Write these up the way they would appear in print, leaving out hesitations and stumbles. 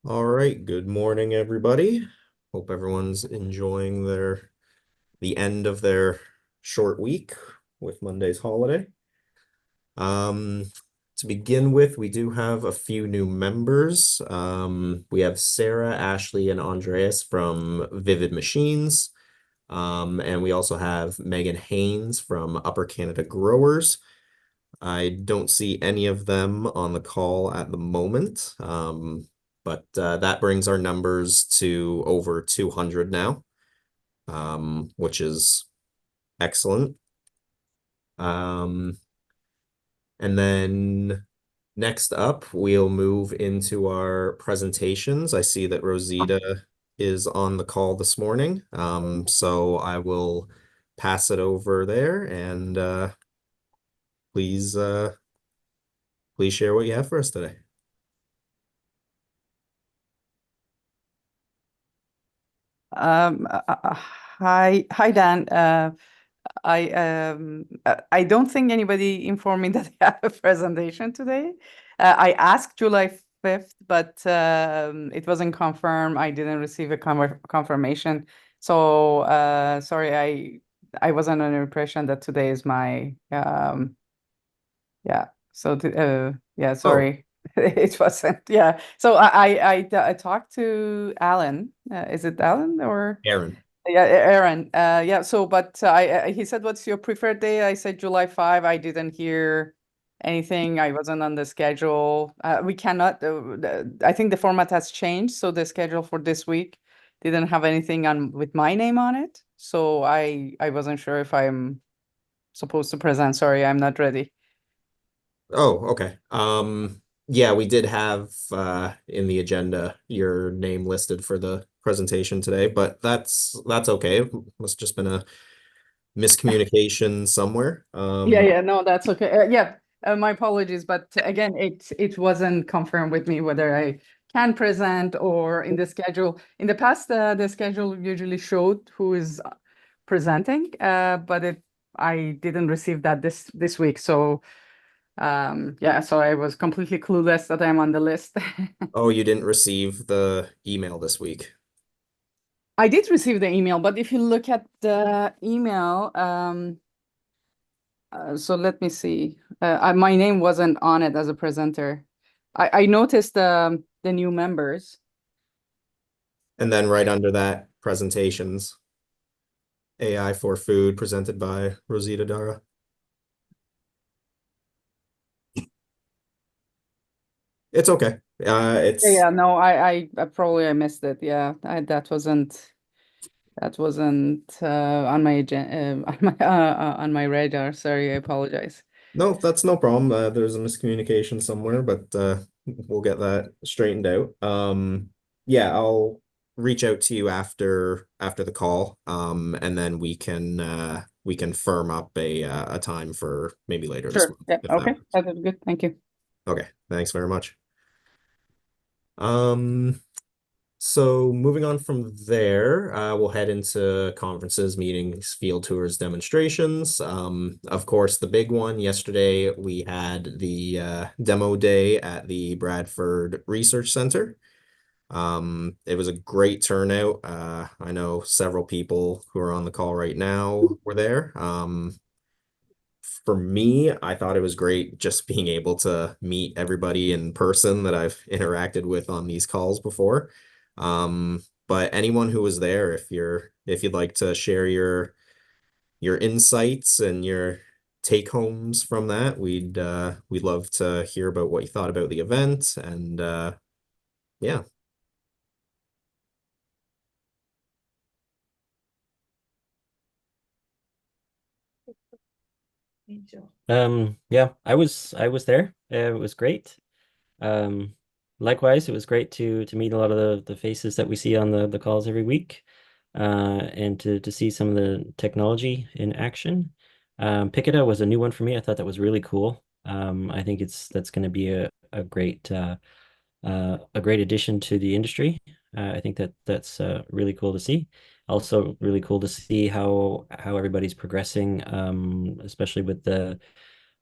All right, good morning, everybody. Hope everyone's enjoying the end of their short week with Monday's holiday. Um, to begin with, we do have a few new members. We have Sarah, Ashley, and Andreas from Vivid Machines. And we also have Megan Haynes from Upper Canada Growers. I don't see any of them on the call at the moment, but that brings our numbers to over 200 now, which is excellent. Um, and then next up, we'll move into our presentations. I see that Rosita is on the call this morning, so I will pass it over there and please, please share what you have for us today. Hi, Dan. I don't think anybody informed me that I have a presentation today. I asked July 5th, but it wasn't confirmed. I didn't receive a confirmation. So sorry, I was under the impression that today is my yeah. So yeah, Oh, sorry. It wasn't. Yeah. So I talked to Alan. Is it Alan or? Aaron. Yeah, Aaron. Yeah. So, but he said, "What's your preferred day?" I said July 5. I didn't hear anything. I wasn't on the schedule. We cannot. I think the format has changed, so the schedule for this week didn't have anything on with my name on it. So I wasn't sure if I'm supposed to present. Sorry, I'm not ready. Oh, okay. Yeah, we did have in the agenda your name listed for the presentation today, but that's okay. It must just been a miscommunication somewhere. Yeah, yeah, no, that's okay. Yeah, my apologies, but again, it wasn't confirmed with me whether I can present or in the schedule. In the past, the schedule usually showed who is presenting, but it I didn't receive that this week. So yeah, so I was completely clueless that I'm on the list. Oh, you didn't receive the email this week. I did receive the email, but if you look at the email, so let me see. My name wasn't on it as a presenter. I noticed the new members. And then right under that, presentations, AI for Food presented by Rosita Dara. It's okay. Yeah, It's yeah, no, I probably I missed it. Yeah, that wasn't on my agenda on my radar. Sorry, I apologize. No, that's no problem. There's a miscommunication somewhere, but we'll get that straightened out. Yeah, I'll reach out to you after the call, and then we can firm up a time for maybe later this Sure. month Yeah. if that Okay. works. That is good. Thank you. Okay, thanks very much. Um, So moving on from there, we'll head into conferences, meetings, field tours, demonstrations. Of course, the big one yesterday, we had the demo day at the Bradford Research Center. It was a great turnout. I know several people who are on the call right now were there. For me, I thought it was great just being able to meet everybody in person that I've interacted with on these calls before. But anyone who was there, if you'd like to share your insights and your take homes from that, we'd love to hear about what you thought about the event and yeah. Yeah, I was there. It was great. Um, Likewise, it was great to meet a lot of the faces that we see on the calls every week, and to see some of the technology in action. Picada was a new one for me. I thought that was really cool. I think that's going to be a great addition to the industry. I think that's really cool to see. Also, really cool to see how everybody's progressing, especially with the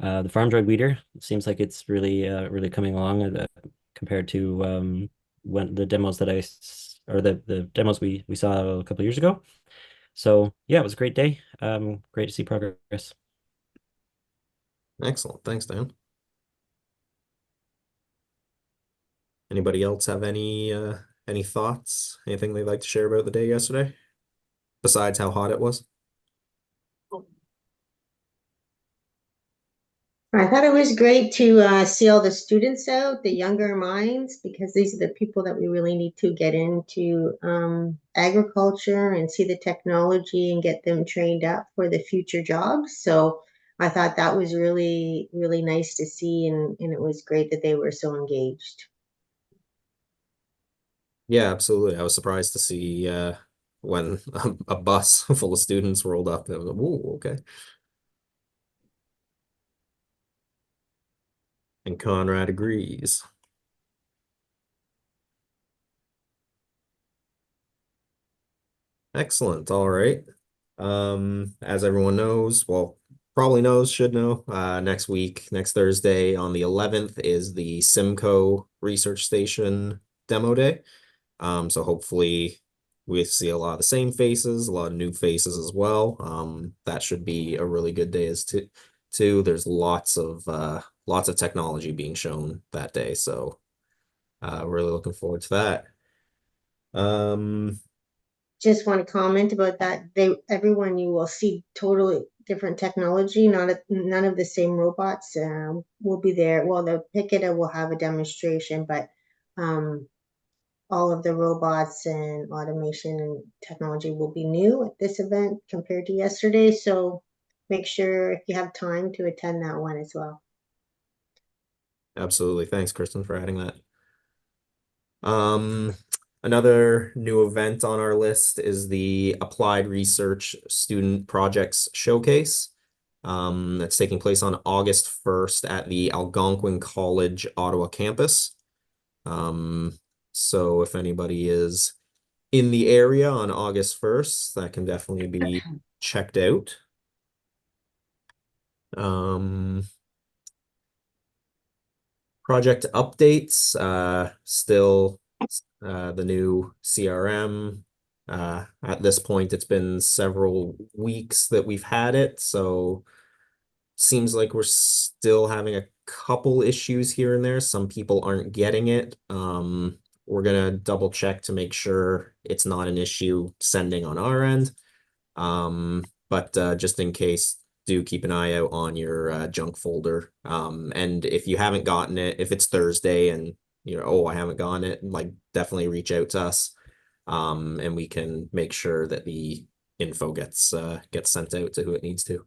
farm drug weeder. It seems like it's really coming along compared to when the demos that or the demos we saw a couple of years ago. So yeah, it was a great day. Great to see progress. Excellent. Thanks, Dan. Anybody else have any thoughts? Anything they'd like to share about the day yesterday? Besides how hot it was? I thought it was great to see all the students out, the younger minds, because these are the people that we really need to get into agriculture and see the technology and get them trained up for the future jobs. So I thought that was really, really nice to see, and it was great that they were so engaged. Yeah, absolutely. I was surprised to see when a bus full of students rolled up. It was like, "Whoa, okay." And Conrad agrees. Excellent. All right. As everyone knows, well, probably knows, should know, next week, next Thursday on the 11th is the Simcoe Research Station demo day. So hopefully we see a lot of the same faces, a lot of new faces as well. That should be a really good day as too. There's lots of technology being shown that day, so really looking forward to that. Just want to comment about that. Everyone, you will see totally different technology. None of the same robots will be there. Well, the Picketer will have a demonstration, but um, all of the robots and automation and technology will be new at this event compared to yesterday. So make sure if you have time to attend that one as well. Absolutely. Thanks, Kristen, for adding that. Um, Another new event on our list is the Applied Research Student Projects Showcase. That's taking place on August 1st at the Algonquin College Ottawa campus. So if anybody is in the area on August 1st, that can definitely be checked out. Project updates, still the new CRM. At this point, it's been several weeks that we've had it, so seems like we're still having a couple issues here and there. Some people aren't getting it. We're gonna double check to make sure it's not an issue sending on our end. But just in case, do keep an eye out on your junk folder. And if you haven't gotten it, if it's Thursday and oh, I haven't gotten it, like definitely reach out to us. And we can make sure that the info gets sent out to who it needs to.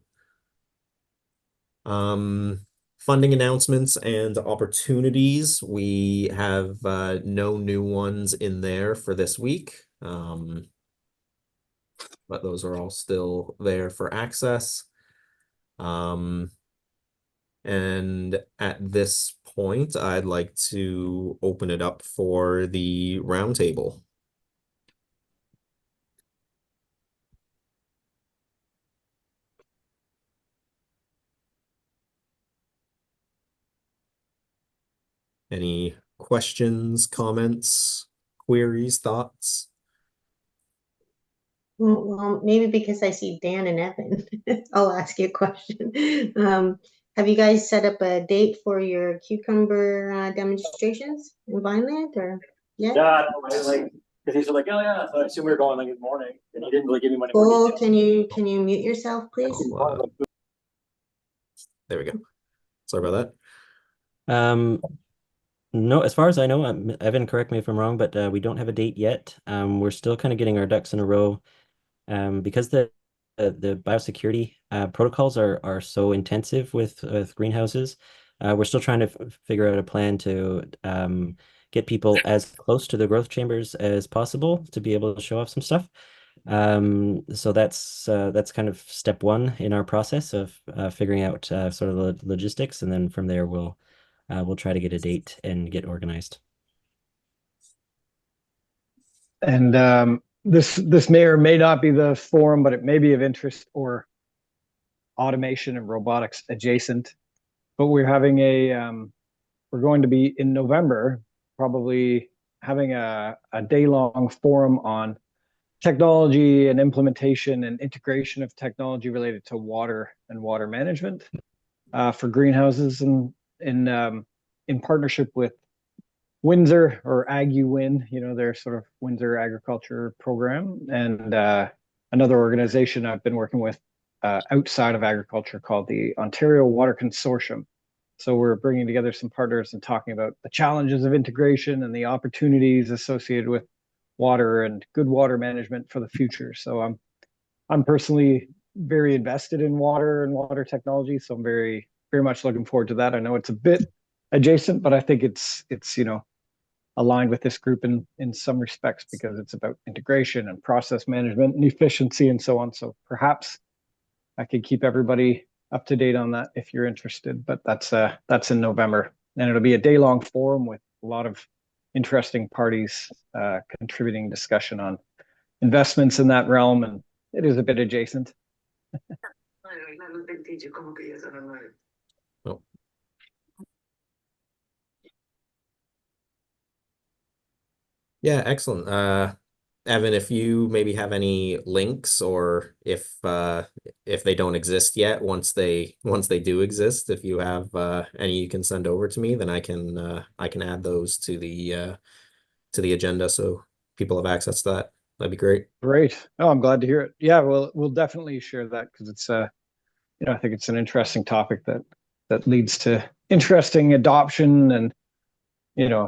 Funding announcements and opportunities. We have no new ones in there for this week. But those are all still there for access. And at this point, I'd like to open it up for the roundtable. Any questions, comments, queries, thoughts? Well, maybe because I see Dan and Evan, I'll ask you a question. Have you guys set up a date for your cucumber demonstrations in Vineland or yet? Yeah, no, like, because he's like, oh yeah, so I assume we were going like in the morning, and he didn't really give me any more Oh, details. can you mute yourself, please? There we go. Sorry about that. No, as far as I know, Evan, correct me if I'm wrong, but we don't have a date yet. We're still kind of getting our ducks in a row, because the biosecurity protocols are so intensive with greenhouses. We're still trying to figure out a plan to get people as close to the growth chambers as possible to be able to show off some stuff. So that's kind of step one in our process of figuring out sort of the logistics, and then from there we'll try to get a date and get organized. And this may or may not be the forum, but it may be of interest or automation and robotics adjacent. But we're having we're going to be in November, probably having a day-long forum on technology and implementation and integration of technology related to water and water management for greenhouses, and in partnership with Windsor or AgUWin, their sort of Windsor agriculture program, and another organization I've been working with outside of agriculture called the Ontario Water Consortium. So we're bringing together some partners and talking about the challenges of integration and the opportunities associated with water and good water management for the future. So I'm personally very invested in water and water technology, so I'm very very much looking forward to that. I know it's a bit adjacent, but I think it's aligned with this group in some respects because it's about integration and process management and efficiency and so on. So perhaps I could keep everybody up to date on that if you're interested. But that's in November, and it'll be a day-long forum with a lot of interesting parties contributing discussion on investments in that realm, and it is a bit adjacent. Oh. Yeah, excellent. Evan, if you maybe have any links, or if they don't exist yet, once they do exist, if you have any you can send over to me, then I can add those to the agenda so people have access to that. That'd be great. Great. Oh, I'm glad to hear it. Yeah, we'll definitely share that because it's I think it's an interesting topic that leads to interesting adoption and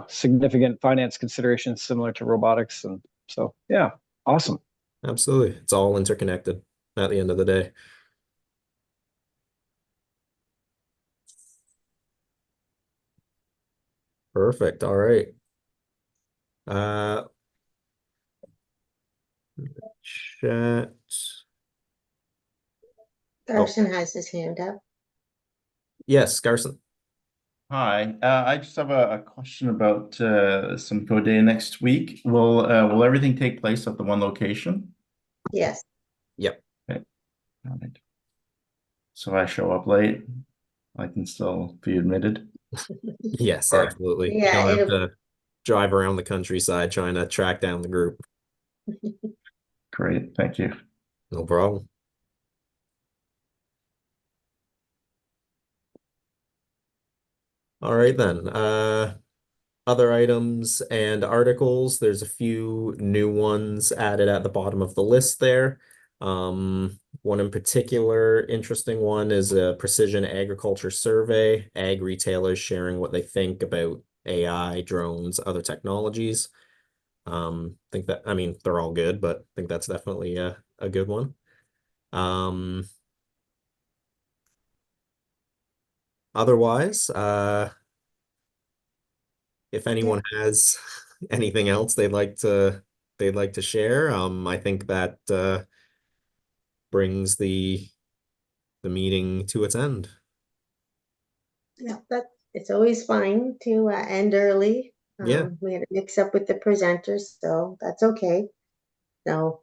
significant finance considerations similar to robotics. And so, yeah, awesome. Absolutely. It's all interconnected at the end of the day. Perfect. All right. Chat. Carson has his hand up. Yes, Carson. Hi, I just have a question about some code day next week. Will everything take place at the one location? Yes. Yep. Okay. All right. So I show up late, I can still be admitted. Yes, All right. absolutely. You Yeah, don't have to drive around the countryside trying to track down the group. Great, thank you. No problem. All right then. Other items and articles. There's a few new ones added at the bottom of the list there. One in particular, interesting one is a precision agriculture survey. Ag retailers sharing what they think about AI, drones, other technologies. Think that, I mean, they're all good, but I think that's definitely a good one. Otherwise, if anyone has anything else they'd like to share, I think that brings the meeting to its end. Yeah, it's always fine to end early. Yeah. We had a mix up with the presenters, so that's okay. So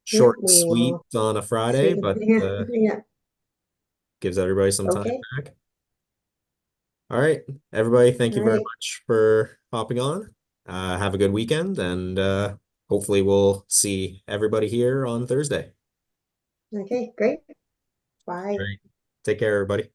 Short and we sweet will on a Friday, see. but Yeah. gives everybody some time Okay. back. All right, everybody, thank you All very right. much for hopping on. Have a good weekend, and hopefully we'll see everybody here on Thursday. Okay, great. Bye. All right. Take care, everybody.